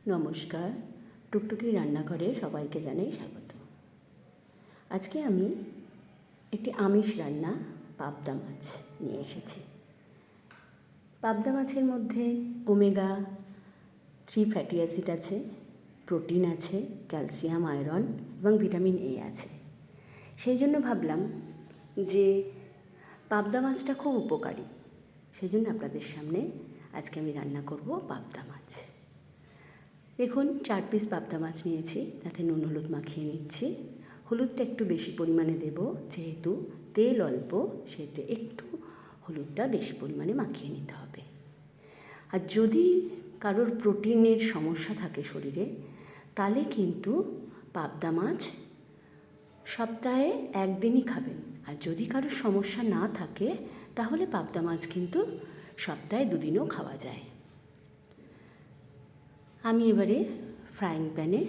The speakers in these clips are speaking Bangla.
নমস্কার, টুকটুকি রান্নাঘরে সবাইকে জানাই স্বাগত। আজকে আমি একটি আমিষ রান্না পাবদা মাছ নিয়ে এসেছি। পাবদা মাছের মধ্যে ওমেগা-3 ফ্যাটি অ্যাসিড আছে, প্রোটিন আছে, ক্যালসিয়াম, আয়রন এবং ভিটামিন এ আছে। সেই জন্য ভাবলাম যে পাবদা মাছটা খুব উপকারী, সেই জন্য আপনাদের সামনে আজকে আমি রান্না করব পাবদা মাছ। দেখুন, 4 পিস পাবদা মাছ নিয়েছি, তাতে নুন হলুদ মাখিয়ে নিচ্ছি। হলুদটা একটু বেশি পরিমাণে দেব, যেহেতু তেল অল্প, সেহেতু একটু হলুদটা বেশি পরিমাণে মাখিয়ে নিতে হবে। আর যদি কারোর প্রোটিনের সমস্যা থাকে শরীরে, তাহলে কিন্তু পাবদা মাছ সপ্তাহে একদিনই খাবেন। আর যদি কারোর সমস্যা না থাকে, তাহলে পাবদা মাছ কিন্তু সপ্তাহে 2 দিনও খাওয়া যায়। আমি এবারে ফ্রাইং প্যানে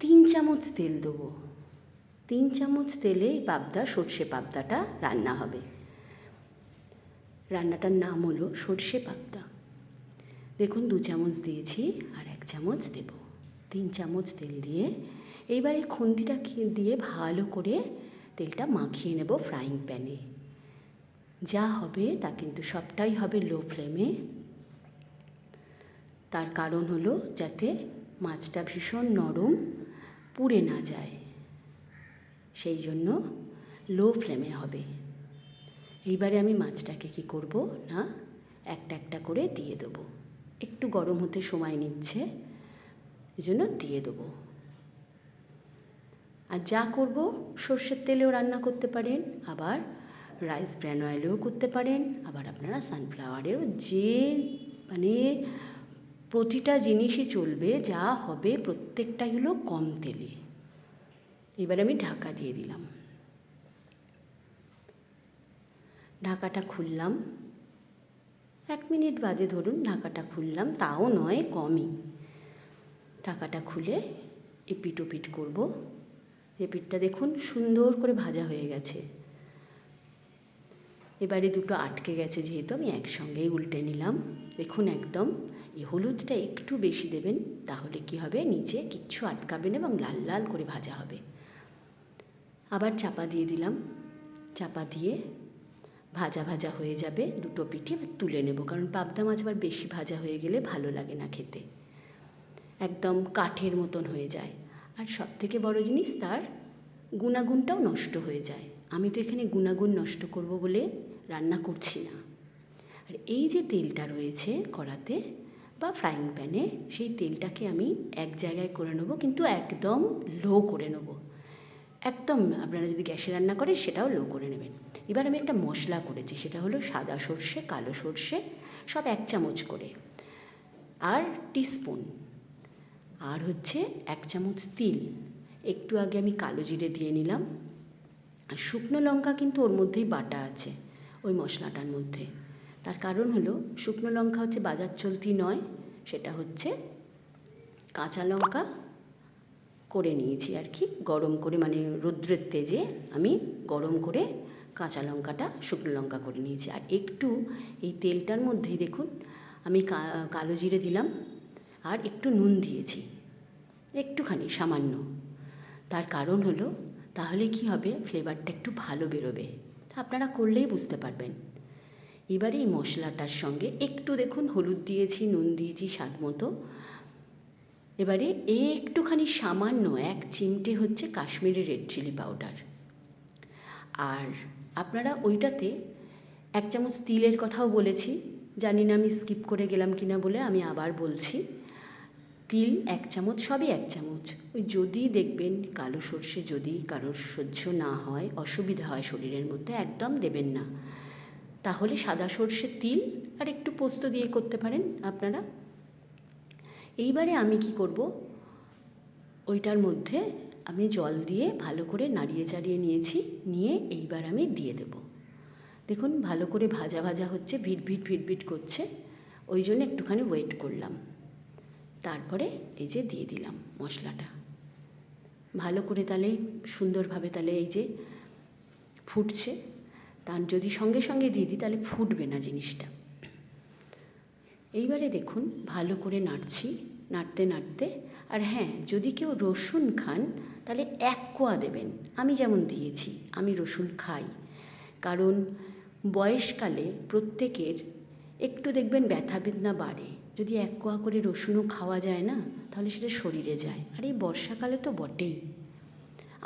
3 চামচ তেল দেবো। 3 চামচ তেলে এই সর্ষে পাবদাটা রান্না হবে। রান্নাটার নাম হলো সর্ষে পাবদা। দেখুন, 2 চামচ দিয়েছি আর 1 চামচ দেব। 3 চামচ তেল দিয়ে এইবারে খুন্তিটা দিয়ে ভালো করে তেলটা মাখিয়ে নেব ফ্রাইং প্যানে। যা হবে তা কিন্তু সবটাই হবে লো ফ্লেমে। তার কারণ হলো যাতে মাছটা ভীষণ নরম, পুড়ে না যায়, সেই জন্য লো ফ্লেমে হবে। এইবারে আমি মাছটাকে কি করব না, একটা একটা করে দিয়ে দেবো। একটু গরম হতে সময় নিচ্ছে, এই জন্য দিয়ে দেবো। আর যা করব, সর্ষের তেলেও রান্না করতে পারেন, আবার রাইস ব্র্যান অয়েলেও করতে পারেন, আবার আপনারা সানফ্লাওয়ারেও, যে প্রতিটা জিনিসই চলবে, যা হবে প্রত্যেকটাই হলো কম তেলে। এবার আমি ঢাকা দিয়ে দিলাম। ঢাকাটা খুললাম, 1 মিনিট বাদে ধরুন ঢাকাটা খুললাম, তাও নয়, কমই। ঢাকাটা খুলে এপিট ওপিট করবো। এপিটটা দেখুন সুন্দর করে ভাজা হয়ে গেছে। এবারে দুটো আটকে গেছে, যেহেতু আমি একসঙ্গেই উল্টে নিলাম। দেখুন, একদম এই হলুদটা একটু বেশি দেবেন, তাহলে কি হবে, নিচে কিচ্ছু আটকাবে না এবং লাল লাল করে ভাজা হবে। আবার চাপা দিয়ে দিলাম। চাপা দিয়ে ভাজা ভাজা হয়ে যাবে দুটো পিঠে, তুলে নেব, কারণ পাবদা মাছ আবার বেশি ভাজা হয়ে গেলে ভালো লাগে না খেতে, একদম কাঠের মতন হয়ে যায়। আর সবথেকে বড় জিনিস, তার গুণাগুণটাও নষ্ট হয়ে যায়। আমি তো এখানে গুণাগুণ নষ্ট করব বলে রান্না করছি না। আর এই যে তেলটা রয়েছে কড়াতে বা ফ্রাইং প্যানে, সেই তেলটাকে আমি এক জায়গায় করে নেব, কিন্তু একদম লো করে নেব। একদম, আপনারা যদি গ্যাসে রান্না করেন সেটাও লো করে নেবেন। এবার আমি একটা মশলা করেছি, সেটা হলো সাদা সর্ষে, কালো সর্ষে সব 1 চামচ করে, আর টিস্পুন, আর হচ্ছে 1 চামচ তিল। একটু আগে আমি কালো জিরে দিয়ে নিলাম। আর শুকনো লঙ্কা কিন্তু ওর মধ্যেই বাটা আছে, ওই মশলাটার মধ্যে। তার কারণ হলো, শুকনো লঙ্কা হচ্ছে বাজার চলতি নয়, সেটা হচ্ছে কাঁচা লঙ্কা করে নিয়েছি আর কি, গরম করে, মানে রৌদ্রের তেজে আমি গরম করে কাঁচা লঙ্কাটা শুকনো লঙ্কা করে নিয়েছি। আর একটু এই তেলটার মধ্যেই দেখুন আমি কালো জিরে দিলাম, আর একটু নুন দিয়েছি, একটুখানি সামান্য। তার কারণ হলো, তাহলে কি হবে, ফ্লেভারটা একটু ভালো বেরোবে। আপনারা করলেই বুঝতে পারবেন। এবারে এই মশলাটার সঙ্গে একটু দেখুন হলুদ দিয়েছি, নুন দিয়েছি স্বাদ মতো। এবারে একটুখানি সামান্য 1 চিমটে হচ্ছে কাশ্মীরি রেড চিলি পাউডার। আর আপনারা ওইটাতে 1 চামচ তিলের কথাও বলেছি, জানি না আমি স্কিপ করে গেলাম কিনা বলে আমি আবার বলছি। তিল 1 চামচ, সবই 1 চামচ। ওই যদি দেখবেন কালো সর্ষে যদি কারোর সহ্য না হয়, অসুবিধা হয় শরীরের মধ্যে, একদম দেবেন না। তাহলে সাদা সর্ষে, তিল আর একটু পোস্ত দিয়ে করতে পারেন আপনারা। এইবারে আমি কি করব, ওইটার মধ্যে আমি জল দিয়ে ভালো করে নাড়িয়ে চাড়িয়ে নিয়েছি, নিয়ে এইবার আমি দিয়ে দেব। দেখুন ভালো করে ভাজা ভাজা হচ্ছে, ভিট ভিট করছে, ওই জন্য একটুখানি ওয়েট করলাম। তারপরে এই যে দিয়ে দিলাম মশলাটা ভালো করে, তাহলে সুন্দরভাবে, তাহলে এই যে ফুটছে। তার যদি সঙ্গে সঙ্গে দিয়ে দিই তাহলে ফুটবে না জিনিসটা। এইবারে দেখুন ভালো করে নাড়ছি, নাড়তে নাড়তে। আর হ্যাঁ, যদি কেউ রসুন খান তাহলে 1 কোয়া দেবেন। আমি যেমন দিয়েছি, আমি রসুন খাই, কারণ বয়সকালে প্রত্যেকের একটু দেখবেন ব্যথা বেদনা বাড়ে। যদি 1 কোয়া করে রসুনও খাওয়া যায় না, তাহলে সেটা শরীরে যায়। আর এই বর্ষাকালে তো বটেই।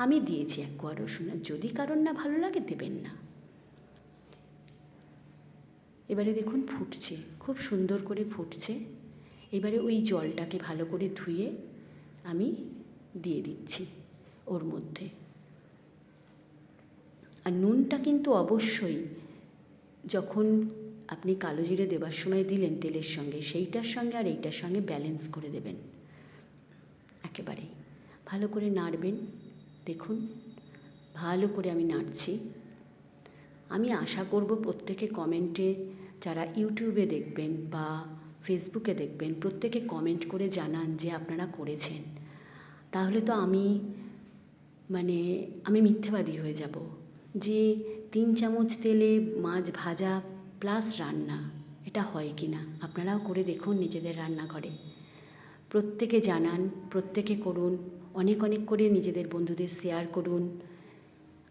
আমি দিয়েছি 1 কোয়া রসুন, আর যদি কারোর না ভালো লাগে দেবেন না। এবারে দেখুন ফুটছে, খুব সুন্দর করে ফুটছে। এবারে ওই জলটাকে ভালো করে ধুয়ে আমি দিয়ে দিচ্ছি ওর মধ্যে। আর নুনটা কিন্তু অবশ্যই যখন আপনি কালো জিরে দেবার সময় দিলেন তেলের সঙ্গে, সেইটার সঙ্গে আর এইটার সঙ্গে ব্যালেন্স করে দেবেন একেবারেই। ভালো করে নাড়বেন। দেখুন ভালো করে আমি নাড়ছি। আমি আশা করব প্রত্যেকে কমেন্টে, যারা ইউটিউবে দেখবেন বা ফেসবুকে দেখবেন, প্রত্যেকে কমেন্ট করে জানান যে আপনারা করেছেন। তাহলে তো আমি মিথ্যেবাদী হয়ে যাব যে 3 চামচ তেলে মাছ ভাজা প্লাস রান্না, এটা হয় কি না। আপনারাও করে দেখুন নিজেদের রান্নাঘরে। প্রত্যেকে জানান, প্রত্যেকে করুন, অনেক অনেক করে নিজেদের বন্ধুদের শেয়ার করুন।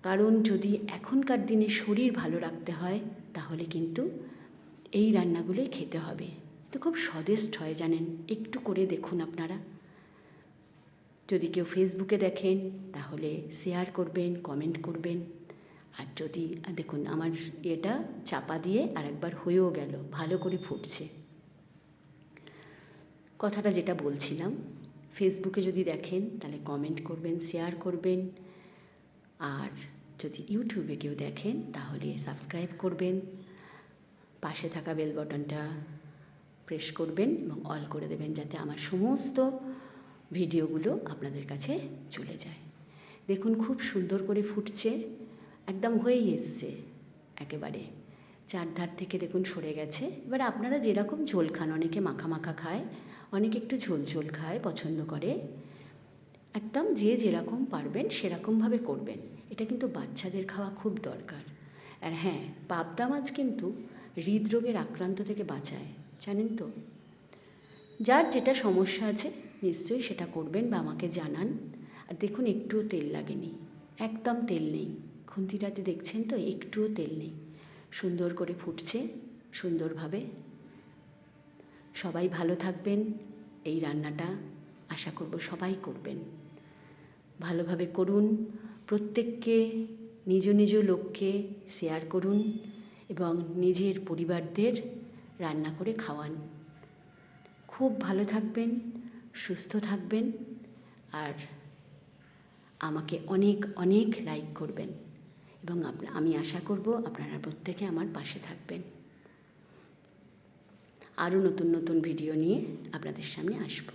কারণ যদি এখনকার দিনে শরীর ভালো রাখতে হয়, তাহলে কিন্তু এই রান্নাগুলোই খেতে হবে। তো খুব স্বাদিষ্ট হয় জানেন, একটু করে দেখুন আপনারা। যদি কেউ ফেসবুকে দেখেন তাহলে শেয়ার করবেন, কমেন্ট করবেন। আর যদি দেখুন আমার এটা চাপা দিয়ে আরেকবার হয়েও গেল, ভালো করে ফুটছে। কথাটা যেটা বলছিলাম, ফেসবুকে যদি দেখেন তাহলে কমেন্ট করবেন, শেয়ার করবেন। আর যদি ইউটিউবে কেউ দেখেন তাহলে সাবস্ক্রাইব করবেন, পাশে থাকা বেল বাটনটা প্রেস করবেন এবং অল করে দেবেন, যাতে আমার সমস্ত ভিডিওগুলো আপনাদের কাছে চলে যায়। দেখুন খুব সুন্দর করে ফুটছে, একদম হয়েই এসছে একেবারে। চারধার থেকে দেখুন সরে গেছে। এবার আপনারা যেরকম ঝোল খান, অনেকে মাখা মাখা খায়, অনেকে একটু ঝোল ঝোল খায়, পছন্দ করে। একদম যে যেরকম পারবেন সেরকমভাবে করবেন। এটা কিন্তু বাচ্চাদের খাওয়া খুব দরকার। আর হ্যাঁ, পাবদা মাছ কিন্তু হৃদরোগের আক্রান্ত থেকে বাঁচায়, জানেন তো। যার যেটা সমস্যা আছে নিশ্চয়ই সেটা করবেন বা আমাকে জানান। আর দেখুন একটুও তেল লাগেনি, একদম তেল নেই। খুন্তিটাতে দেখছেন তো, একটুও তেল নেই। সুন্দর করে ফুটছে সুন্দরভাবে। সবাই ভালো থাকবেন। এই রান্নাটা আশা করব সবাই করবেন, ভালোভাবে করুন। প্রত্যেককে নিজ নিজ লোককে শেয়ার করুন এবং নিজের পরিবারদের রান্না করে খাওয়ান। খুব ভালো থাকবেন, সুস্থ থাকবেন। আর আমাকে অনেক অনেক লাইক করবেন এবং আমি আশা করব আপনারা প্রত্যেকে আমার পাশে থাকবেন। আরও নতুন নতুন ভিডিও নিয়ে আপনাদের সামনে আসবো।